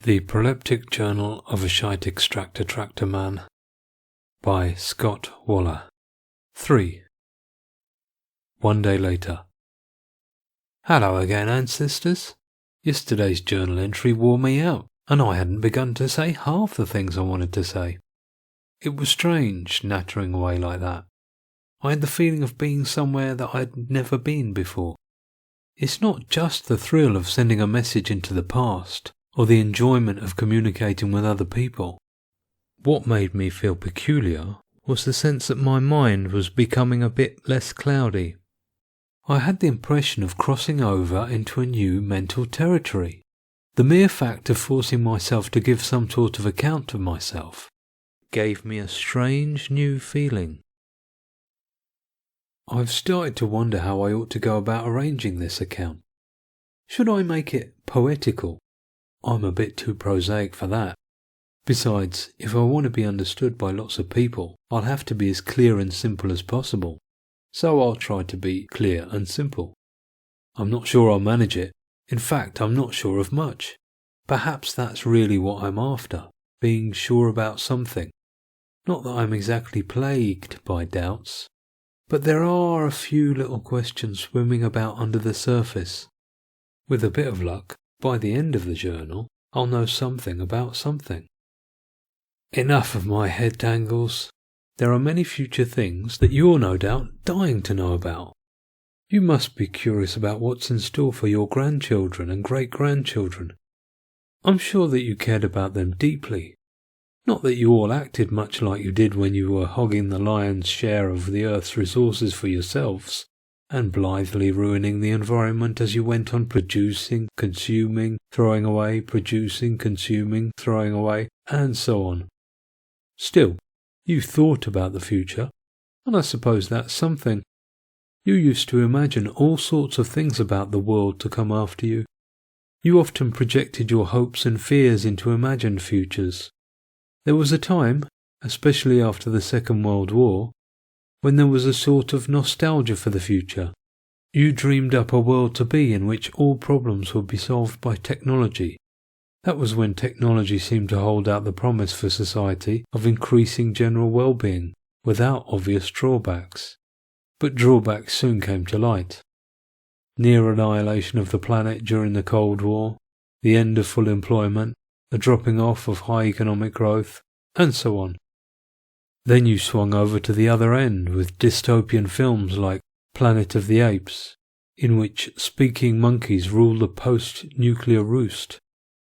The Proleptic Journal of a Shite-Extractor Tractor Man by Scott Waller. 3. One day later. Hello again, ancestors. Yesterday's journal entry wore me out, and I hadn't begun to say half the things I wanted to say. It was strange, nattering away like that. I had the feeling of being somewhere that I'd never been before. It's not just the thrill of sending a message into the past, or the enjoyment of communicating with other people. What made me feel peculiar was the sense that my mind was becoming a bit less cloudy. I had the impression of crossing over into a new mental territory. The mere fact of forcing myself to give some sort of account of myself gave me a strange new feeling. I've started to wonder how I ought to go about arranging this account. Should I make it poetical? I'm a bit too prosaic for that. Besides, if I want to be understood by lots of people, I'll have to be as clear and simple as possible. So I'll try to be clear and simple. I'm not sure I'll manage it. In fact, I'm not sure of much. Perhaps that's really what I'm after, being sure about something. Not that I'm exactly plagued by doubts, but there are a few little questions swimming about under the surface. With a bit of luck, by the end of the journal, I'll know something about something. Enough of my head tangles. There are many future things that you're no doubt dying to know about. You must be curious about what's in store for your grandchildren and great-grandchildren. I'm sure that you cared about them deeply. Not that you all acted much like you did when you were hogging the lion's share of the earth's resources for yourselves, and blithely ruining the environment as you went on producing, consuming, throwing away, producing, consuming, throwing away, and so on. Still, you thought about the future, and I suppose that's something. You used to imagine all sorts of things about the world to come after you. You often projected your hopes and fears into imagined futures. There was a time, especially after the Second World War, when there was a sort of nostalgia for the future. You dreamed up a world to be in which all problems would be solved by technology. That was when technology seemed to hold out the promise for society of increasing general well-being, without obvious drawbacks. But drawbacks soon came to light. Near annihilation of the planet during the Cold War, the end of full employment, the dropping off of high economic growth, and so on. Then you swung over to the other end with dystopian films like Planet of the Apes, in which speaking monkeys rule the post-nuclear roost,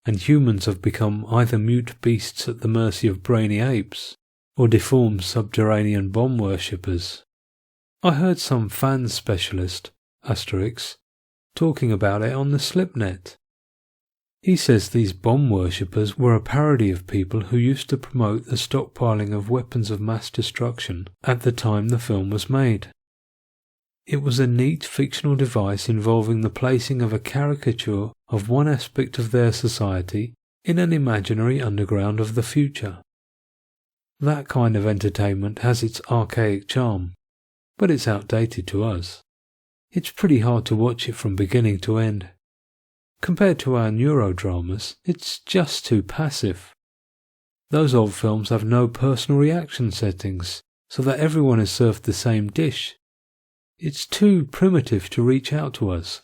and humans have become either mute beasts at the mercy of brainy apes, or deformed subterranean bomb worshippers. I heard some fan specialist, talking about it on the Slipnet. He says these bomb worshippers were a parody of people who used to promote the stockpiling of weapons of mass destruction at the time the film was made. It was a neat fictional device involving the placing of a caricature of one aspect of their society in an imaginary underground of the future. That kind of entertainment has its archaic charm, but it's outdated to us. It's pretty hard to watch it from beginning to end. Compared to our neurodramas, it's just too passive. Those old films have no personal reaction settings, so that everyone is served the same dish. It's too primitive to reach out to us.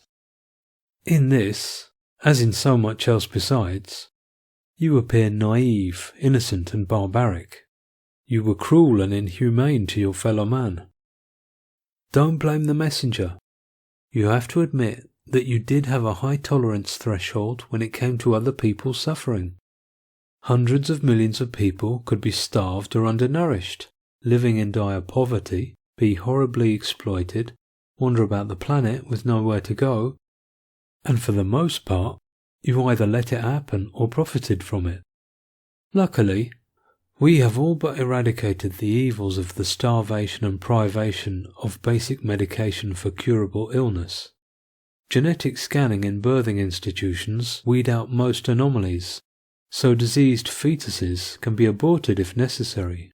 In this, as in so much else besides, you appear naive, innocent and barbaric. You were cruel and inhumane to your fellow man. Don't blame the messenger. You have to admit that you did have a high tolerance threshold when it came to other people's suffering. Hundreds of millions of people could be starved or undernourished, living in dire poverty, be horribly exploited, wander about the planet with nowhere to go, and for the most part, you either let it happen or profited from it. Luckily, we have all but eradicated the evils of the starvation and privation of basic medication for curable illness. Genetic scanning in birthing institutions weed out most anomalies, so diseased fetuses can be aborted if necessary,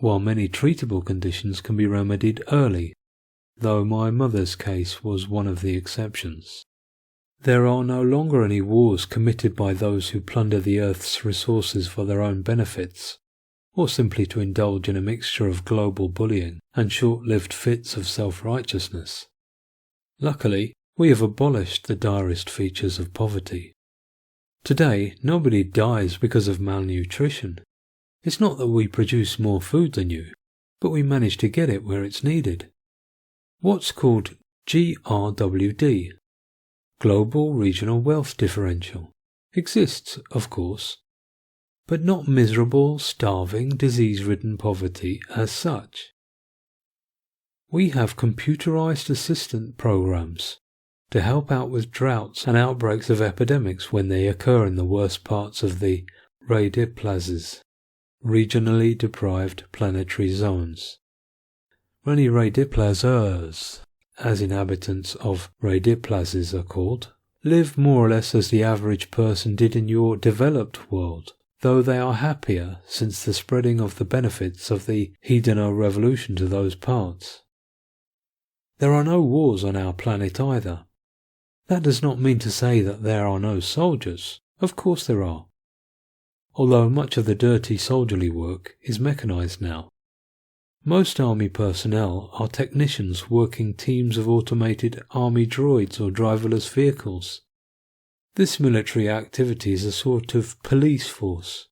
while many treatable conditions can be remedied early, though my mother's case was one of the exceptions. There are no longer any wars committed by those who plunder the Earth's resources for their own benefits, or simply to indulge in a mixture of global bullying and short-lived fits of self-righteousness. Luckily, we have abolished the direst features of poverty. Today, nobody dies because of malnutrition. It's not that we produce more food than you, but we manage to get it where it's needed. What's called GRWD, Global Regional Wealth Differential, exists, of course, but not miserable, starving, disease-ridden poverty as such. We have computerized assistant programs to help out with droughts and outbreaks of epidemics when they occur in the worst parts of the radiplazes, regionally deprived planetary zones. Many radiplazers, as inhabitants of radiplazes are called, live more or less as the average person did in your developed world, though they are happier since the spreading of the benefits of the hedono-revolution to those parts. There are no wars on our planet either. That does not mean to say that there are no soldiers. Of course there are. Although much of the dirty soldierly work is mechanized now. Most army personnel are technicians working teams of automated army droids or driverless vehicles. This military activity is a sort of police force,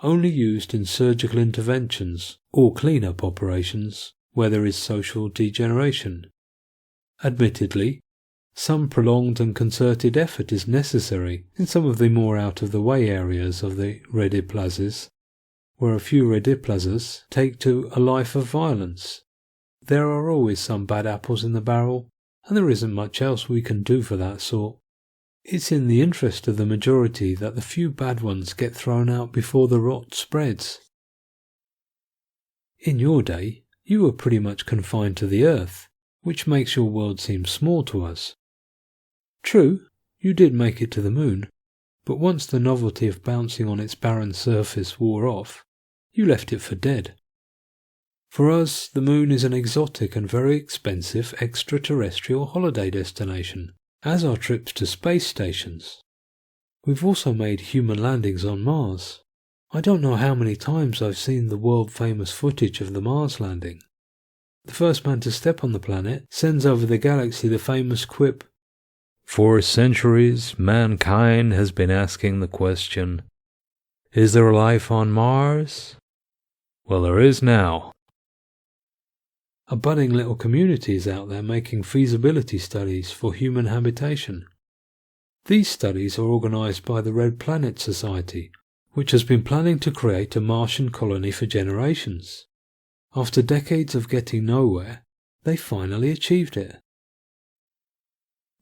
only used in surgical interventions or clean-up operations where there is social degeneration. Admittedly, some prolonged and concerted effort is necessary in some of the more out-of-the-way areas of the radiplazes, where a few radiplazers take to a life of violence. There are always some bad apples in the barrel, and there isn't much else we can do for that sort. It's in the interest of the majority that the few bad ones get thrown out before the rot spreads. In your day, you were pretty much confined to the Earth, which makes your world seem small to us. True, you did make it to the moon, but once the novelty of bouncing on its barren surface wore off, you left it for dead. For us, the moon is an exotic and very expensive extraterrestrial holiday destination, as are trips to space stations. We've also made human landings on Mars. I don't know how many times I've seen the world-famous footage of the Mars landing. The first man to step on the planet sends over the galaxy the famous quip, "For centuries, mankind has been asking the question, is there life on Mars? Well, there is now." A budding little community is out there making feasibility studies for human habitation. These studies are organized by the Red Planet Society, which has been planning to create a Martian colony for generations. After decades of getting nowhere, they finally achieved it.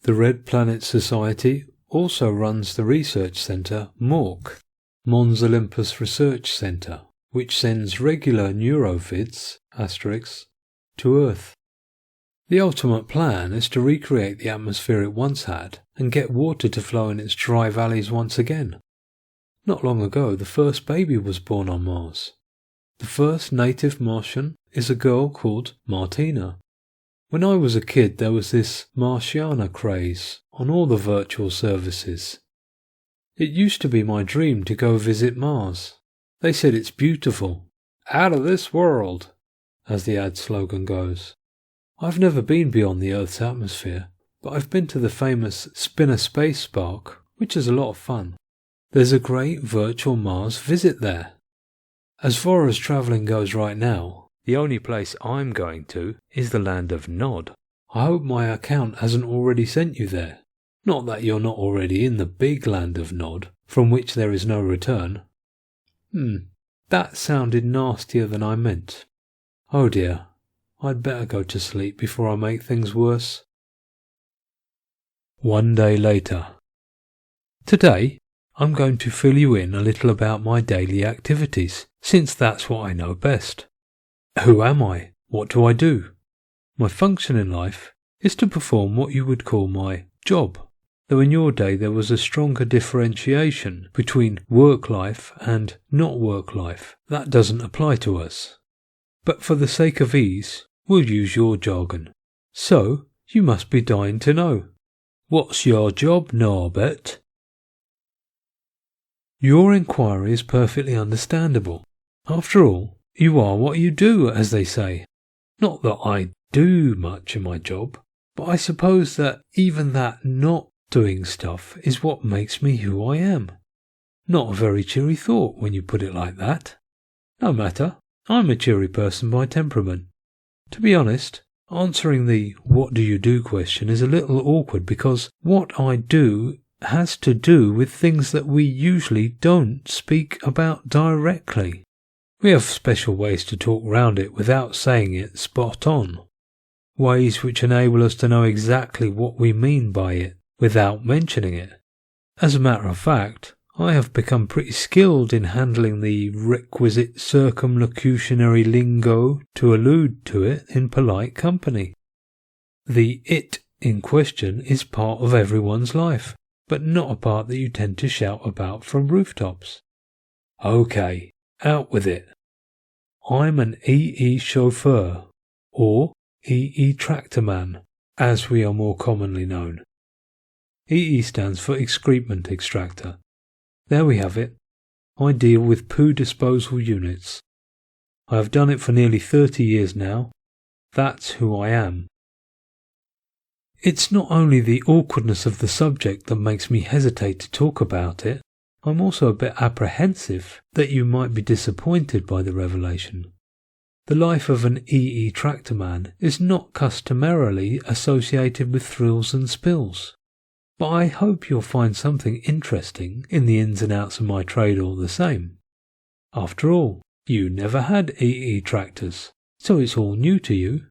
The Red Planet Society also runs the research centre MORC, Mons Olympus Research Centre, which sends regular neurovids, to Earth. The ultimate plan is to recreate the atmosphere it once had and get water to flow in its dry valleys once again. Not long ago, the first baby was born on Mars. The first native Martian is a girl called Martina. When I was a kid, there was this Martiana craze on all the virtual services. It used to be my dream to go visit Mars. They said it's beautiful. Out of this world, as the ad slogan goes. I've never been beyond the Earth's atmosphere, but I've been to the famous Spinner Space Park, which is a lot of fun. There's a great virtual Mars visit there. As far as travelling goes right now, the only place I'm going to is the land of Nod. I hope my account hasn't already sent you there. Not that you're not already in the big land of Nod, from which there is no return. That sounded nastier than I meant. Oh dear, I'd better go to sleep before I make things worse. One day later. Today, I'm going to fill you in a little about my daily activities, since that's what I know best. Who am I? What do I do? My function in life is to perform what you would call my job, though in your day there was a stronger differentiation between work life and not work life. That doesn't apply to us. But for the sake of ease, we'll use your jargon. So, you must be dying to know. What's your job, Norbert? Your inquiry is perfectly understandable. After all, you are what you do, as they say. Not that I do much in my job, but I suppose that even that not doing stuff is what makes me who I am. Not a very cheery thought when you put it like that. No matter, I'm a cheery person by temperament. To be honest, answering the "what do you do" question is a little awkward because what I do has to do with things that we usually don't speak about directly. We have special ways to talk round it without saying it spot on. Ways which enable us to know exactly what we mean by it without mentioning it. As a matter of fact, I have become pretty skilled in handling the requisite circumlocutionary lingo to allude to it in polite company. The "it" in question is part of everyone's life, but not a part that you tend to shout about from rooftops. Okay, out with it. I'm an EE chauffeur, or EE tractor man, as we are more commonly known. EE stands for excrement extractor. There we have it. I deal with poo disposal units. I have done it for nearly 30 years now. That's who I am. It's not only the awkwardness of the subject that makes me hesitate to talk about it. I'm also a bit apprehensive that you might be disappointed by the revelation. The life of an EE tractor man is not customarily associated with thrills and spills. But I hope you'll find something interesting in the ins and outs of my trade all the same. After all, you never had EE tractors, so it's all new to you.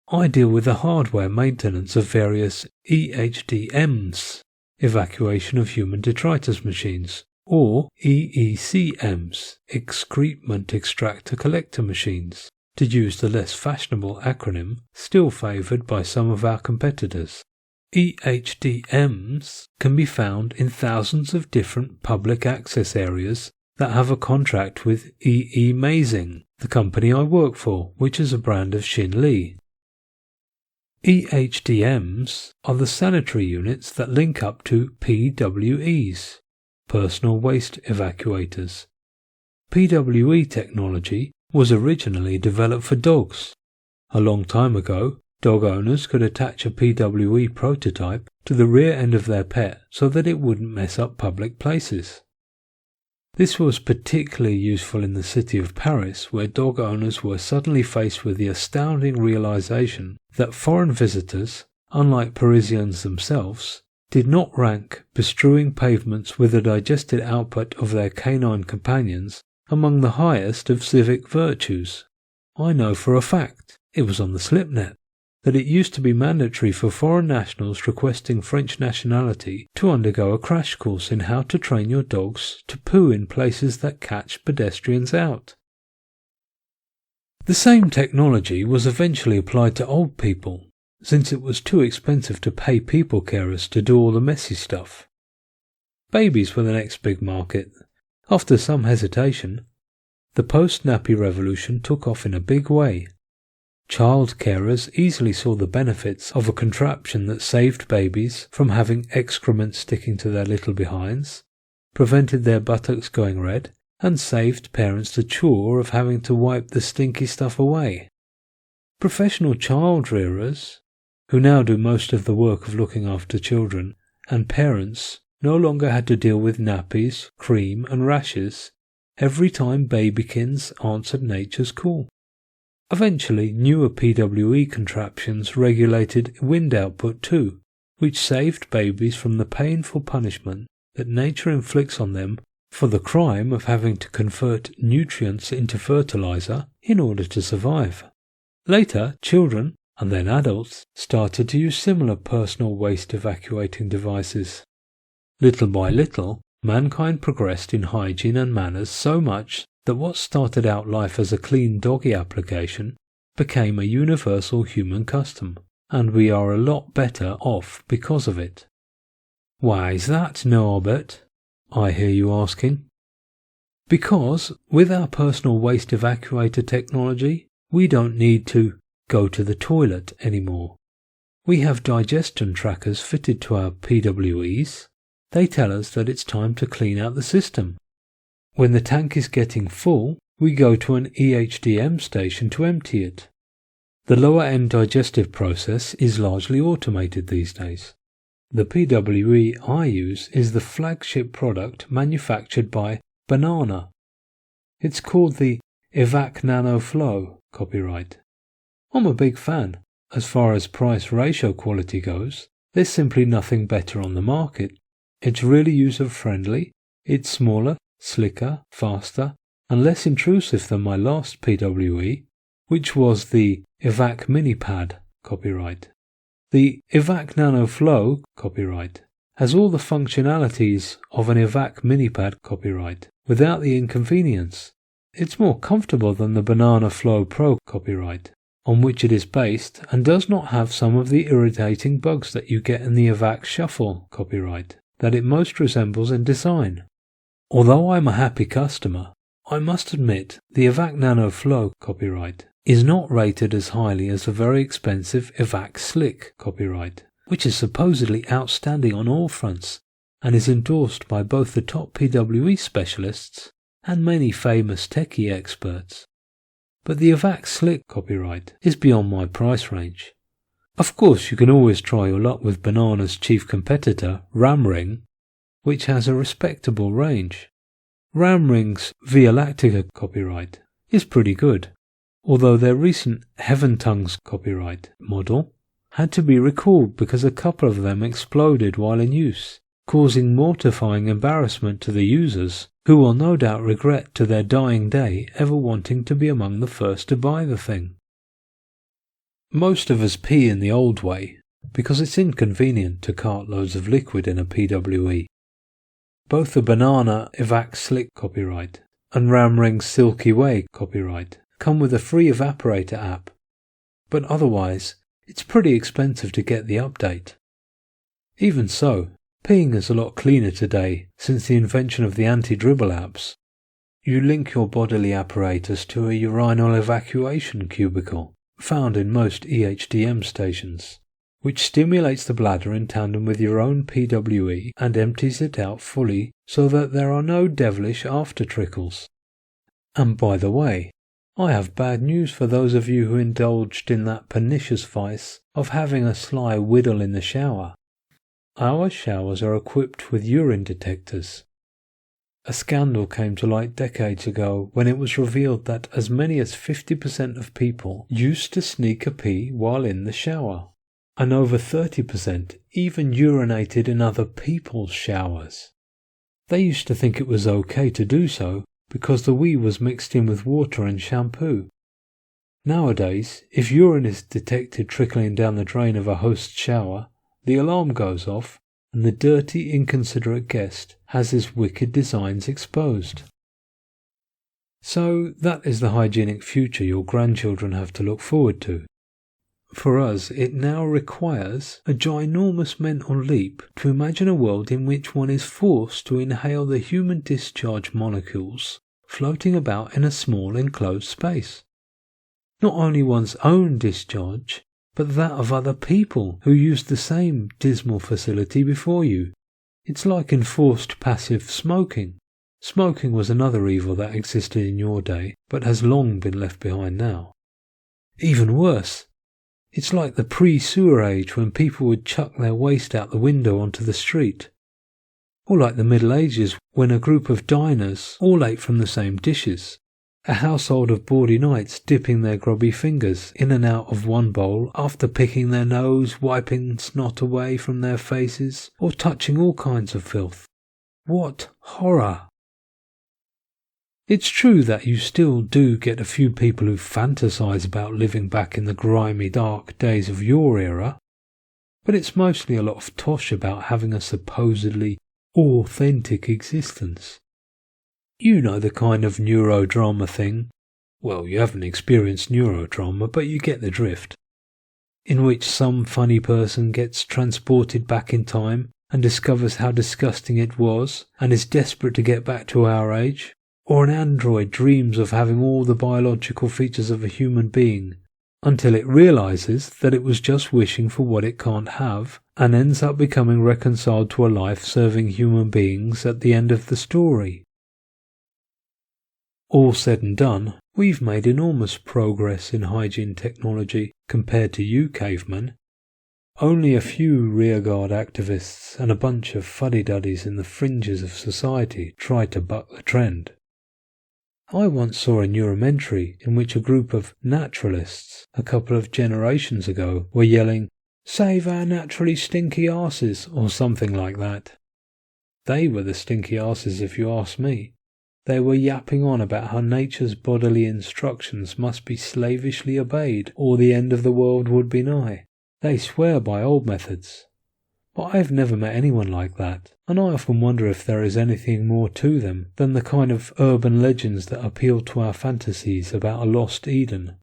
I deal with the hardware maintenance of various EHDMs, evacuation of human detritus machines, or EECMs, excrement extractor collector machines, to use the less fashionable acronym still favoured by some of our competitors. EHDMs can be found in thousands of different public access areas that have a contract with EE Mazing, the company I work for, which is a brand of cheerily. EHDMs are the sanitary units that link up to PWEs, personal waste evacuators. PWE technology was originally developed for dogs. A long time ago, dog owners could attach a PWE prototype to the rear end of their pet so that it wouldn't mess up public places. This was particularly useful in the city of Paris, where dog owners were suddenly faced with the astounding realization that foreign visitors, unlike Parisians themselves, did not rank bestrewing pavements with the digested output of their canine companions among the highest of civic virtues. I know for a fact, it was on the slipnet, that it used to be mandatory for foreign nationals requesting French nationality to undergo a crash course in how to train your dogs to poo in places that catch pedestrians out. The same technology was eventually applied to old people, since it was too expensive to pay people carers to do all the messy stuff. Babies were the next big market. After some hesitation, the post-nappy revolution took off in a big way. Child carers easily saw the benefits of a contraption that saved babies from having excrement sticking to their little behinds, prevented their buttocks going red, and saved parents the chore of having to wipe the stinky stuff away. Professional child rearers, who now do most of the work of looking after children, and parents no longer had to deal with nappies, cream, and rashes every time babykins answered nature's call. Eventually, newer PWE contraptions regulated wind output too, which saved babies from the painful punishment that nature inflicts on them for the crime of having to convert nutrients into fertilizer in order to survive. Later, children, and then adults, started to use similar personal waste evacuating devices. Little by little, mankind progressed in hygiene and manners so much that what started out life as a clean doggy application became a universal human custom, and we are a lot better off because of it. Why is that, Norbert? I hear you asking. Because with our personal waste evacuator technology, we don't need to go to the toilet anymore. We have digestion trackers fitted to our PWEs. They tell us that it's time to clean out the system. When the tank is getting full, we go to an EHDM station to empty it. The lower-end digestive process is largely automated these days. The PWE I use is the flagship product manufactured by Banana. It's called the Evac Nano Flow copyright. I'm a big fan. As far as price ratio quality goes, there's simply nothing better on the market. It's really user-friendly, it's smaller, slicker, faster, and less intrusive than my last PWE, which was the Evac Minipad copyright. The Evac Nano Flow copyright has all the functionalities of an Evac Minipad copyright without the inconvenience. It's more comfortable than the Banana Flow Pro copyright, on which it is based, and does not have some of the irritating bugs that you get in the Evac Shuffle copyright that it most resembles in design. Although I'm a happy customer, I must admit the Evac Nano Flow copyright is not rated as highly as the very expensive Evac Slick copyright, which is supposedly outstanding on all fronts and is endorsed by both the top PWE specialists and many famous techie experts. But the Evac Slick copyright is beyond my price range. Of course, you can always try your luck with Banana's chief competitor, Ramring, which has a respectable range. Ramring's Via Lactica copyright is pretty good, although their recent Heaven Tongues copyright model had to be recalled because a couple of them exploded while in use, causing mortifying embarrassment to the users, who will no doubt regret to their dying day ever wanting to be among the first to buy the thing. Most of us pee in the old way, because it's inconvenient to cart loads of liquid in a PWE. Both the Banana Evac Slick copyright and Ramring's Silky Way copyright come with a free evaporator app, but otherwise it's pretty expensive to get the update. Even so, peeing is a lot cleaner today since the invention of the anti-dribble apps. You link your bodily apparatus to a urinal evacuation cubicle found in most EHDM stations, which stimulates the bladder in tandem with your own PWE and empties it out fully so that there are no devilish after trickles. And by the way, I have bad news for those of you who indulged in that pernicious vice of having a sly whittle in the shower. Our showers are equipped with urine detectors. A scandal came to light decades ago when it was revealed that as many as 50% of people used to sneak a pee while in the shower, and over 30% even urinated in other people's showers. They used to think it was okay to do so because the wee was mixed in with water and shampoo. Nowadays, if urine is detected trickling down the drain of a host's shower, the alarm goes off and the dirty, inconsiderate guest has his wicked designs exposed. So that is the hygienic future your grandchildren have to look forward to. For us, it now requires a ginormous mental leap to imagine a world in which one is forced to inhale the human discharge molecules floating about in a small enclosed space. Not only one's own discharge, but that of other people who used the same dismal facility before you. It's like enforced passive smoking. Smoking was another evil that existed in your day, but has long been left behind now. Even worse, it's like the pre-sewer age when people would chuck their waste out the window onto the street. Or like the Middle Ages when a group of diners all ate from the same dishes. A household of bawdy knights dipping their grubby fingers in and out of one bowl after picking their nose, wiping snot away from their faces, or touching all kinds of filth. What horror! It's true that you still do get a few people who fantasize about living back in the grimy, dark days of your era, but it's mostly a lot of tosh about having a supposedly authentic existence. You know the kind of neurodrama thing. Well, you haven't experienced neurodrama, but you get the drift. In which some funny person gets transported back in time and discovers how disgusting it was and is desperate to get back to our age. Or an android dreams of having all the biological features of a human being, until it realizes that it was just wishing for what it can't have and ends up becoming reconciled to a life serving human beings at the end of the story. All said and done, we've made enormous progress in hygiene technology compared to you cavemen. Only a few rearguard activists and a bunch of fuddy-duddies in the fringes of society try to buck the trend. I once saw a neuromentary in which a group of naturalists a couple of generations ago were yelling, "Save our naturally stinky arses," or something like that. They were the stinky arses if you ask me. They were yapping on about how nature's bodily instructions must be slavishly obeyed or the end of the world would be nigh. They swear by old methods. But I've never met anyone like that, and I often wonder if there is anything more to them than the kind of urban legends that appeal to our fantasies about a lost Eden.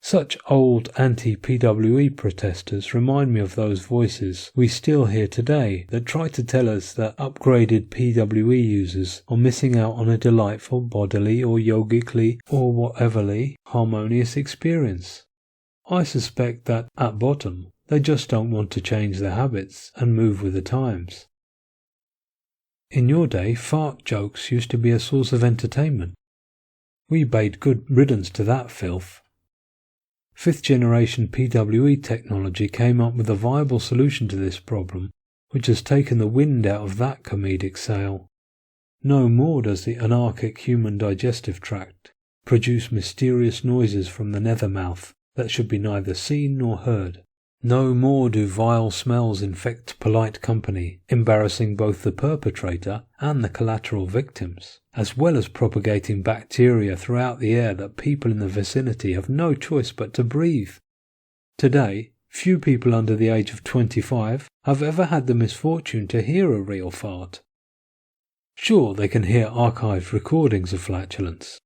Such old anti-PWE protesters remind me of those voices we still hear today that try to tell us that upgraded PWE users are missing out on a delightful bodily or yogically or whateverly harmonious experience. I suspect that, at bottom, they just don't want to change their habits and move with the times. In your day, fart jokes used to be a source of entertainment. We bade good riddance to that filth. Fifth-generation PWE technology came up with a viable solution to this problem, which has taken the wind out of that comedic sail. No more does the anarchic human digestive tract produce mysterious noises from the nether mouth that should be neither seen nor heard. No more do vile smells infect polite company, embarrassing both the perpetrator and the collateral victims, as well as propagating bacteria throughout the air that people in the vicinity have no choice but to breathe. Today, few people under the age of 25 have ever had the misfortune to hear a real fart. Sure, they can hear archived recordings of flatulence.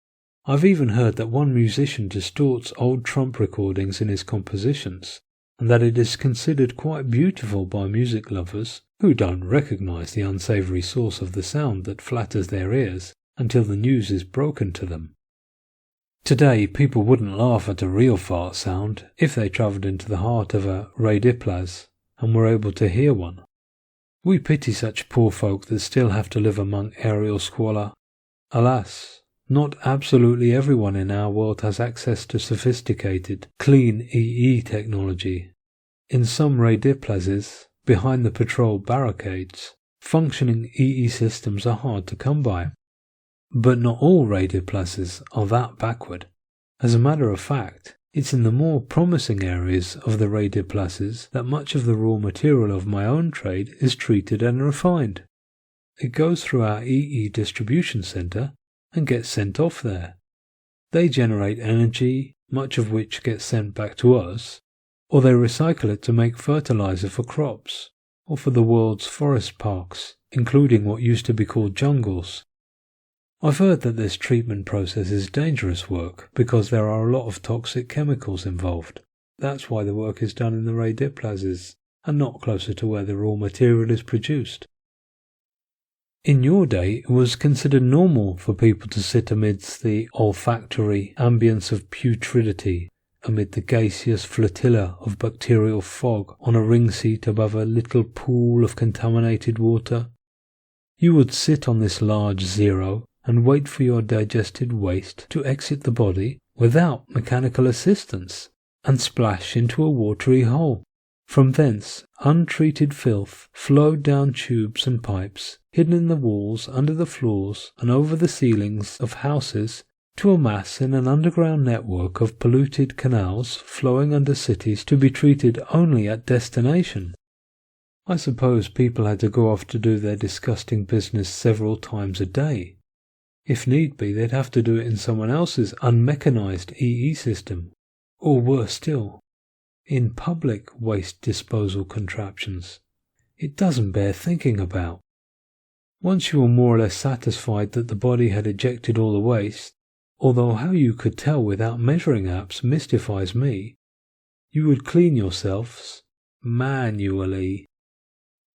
I've even heard that one musician distorts old Trump recordings in his compositions, and that it is considered quite beautiful by music lovers who don't recognize the unsavory source of the sound that flatters their ears until the news is broken to them. Today, people wouldn't laugh at a real fart sound if they travelled into the heart of a radiplas and were able to hear one. We pity such poor folk that still have to live among aerial squalor. Alas, not absolutely everyone in our world has access to sophisticated, clean EE technology. In some radiplaces, behind the patrol barricades, functioning EE systems are hard to come by. But not all radiplaces are that backward. As a matter of fact, it's in the more promising areas of the radiplaces that much of the raw material of my own trade is treated and refined. It goes through our EE distribution centre and gets sent off there. They generate energy, much of which gets sent back to us, or they recycle it to make fertilizer for crops, or for the world's forest parks, including what used to be called jungles. I've heard that this treatment process is dangerous work because there are a lot of toxic chemicals involved. That's why the work is done in the radiplaces and not closer to where the raw material is produced. In your day, it was considered normal for people to sit amidst the olfactory ambience of putridity, amid the gaseous flotilla of bacterial fog on a ring seat above a little pool of contaminated water. You would sit on this large zero and wait for your digested waste to exit the body without mechanical assistance and splash into a watery hole. From thence, untreated filth flowed down tubes and pipes, hidden in the walls, under the floors, and over the ceilings of houses, to amass in an underground network of polluted canals flowing under cities to be treated only at destination. I suppose people had to go off to do their disgusting business several times a day. If need be, they'd have to do it in someone else's unmechanized EE system, or worse still, in public waste disposal contraptions. It doesn't bear thinking about. Once you were more or less satisfied that the body had ejected all the waste, although how you could tell without measuring apps mystifies me, you would clean yourselves manually.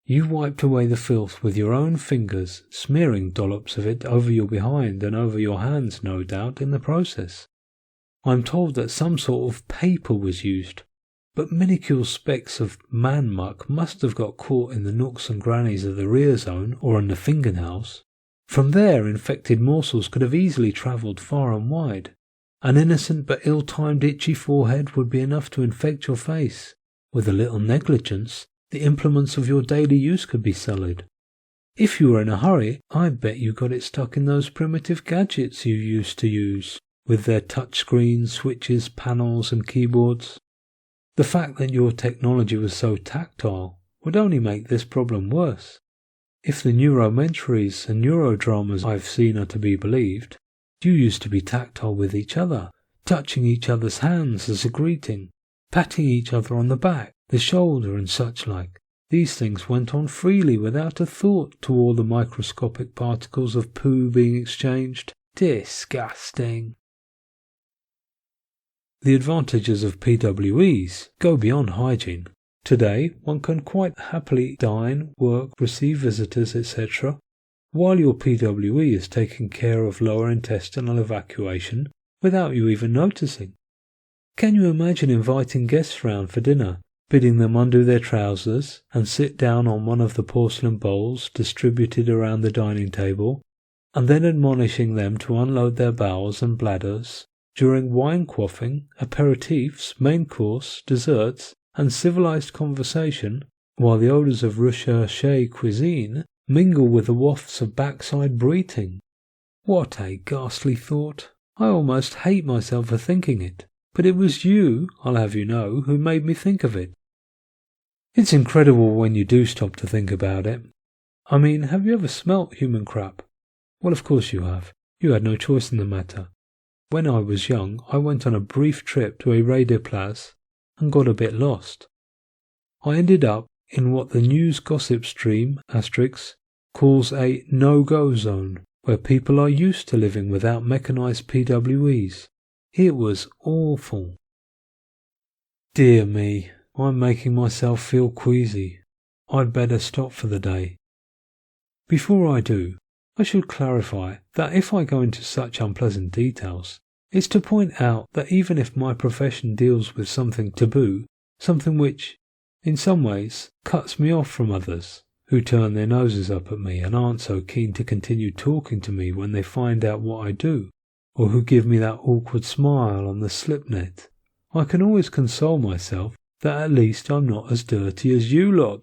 You wiped away the filth with your own fingers, smearing dollops of it over your behind and over your hands, no doubt, in the process. I'm told that some sort of paper was used, but minuscule specks of man muck must have got caught in the nooks and crannies of the rear zone or on the fingernails. From there, infected morsels could have easily travelled far and wide. An innocent but ill-timed itchy forehead would be enough to infect your face. With a little negligence, the implements of your daily use could be sullied. If you were in a hurry, I bet you got it stuck in those primitive gadgets you used to use, with their touchscreens, switches, panels and keyboards. The fact that your technology was so tactile would only make this problem worse. If the neuromentaries and neurodramas I've seen are to be believed, you used to be tactile with each other, touching each other's hands as a greeting, patting each other on the back, the shoulder and such like. These things went on freely without a thought to all the microscopic particles of poo being exchanged. Disgusting. The advantages of PWEs go beyond hygiene. Today, one can quite happily dine, work, receive visitors, etc., while your PWE is taking care of lower intestinal evacuation without you even noticing. Can you imagine inviting guests round for dinner, bidding them undo their trousers and sit down on one of the porcelain bowls distributed around the dining table, and then admonishing them to unload their bowels and bladders during wine quaffing, aperitifs, main course, desserts, and civilized conversation, while the odours of recherche cuisine mingle with the wafts of backside breathing? What a ghastly thought! I almost hate myself for thinking it, but it was you, I'll have you know, who made me think of it. It's incredible when you do stop to think about it. I mean, have you ever smelt human crap? Well, of course you have. You had no choice in the matter. When I was young, I went on a brief trip to Aire des Places and got a bit lost. I ended up in what the news gossip stream calls a no-go zone, where people are used to living without mechanized PWEs. It was awful. Dear me, I'm making myself feel queasy. I'd better stop for the day. Before I do, I should clarify that if I go into such unpleasant details, it's to point out that even if my profession deals with something taboo, something which, in some ways, cuts me off from others, who turn their noses up at me and aren't so keen to continue talking to me when they find out what I do, or who give me that awkward smile on the slipnet, I can always console myself that at least I'm not as dirty as you lot.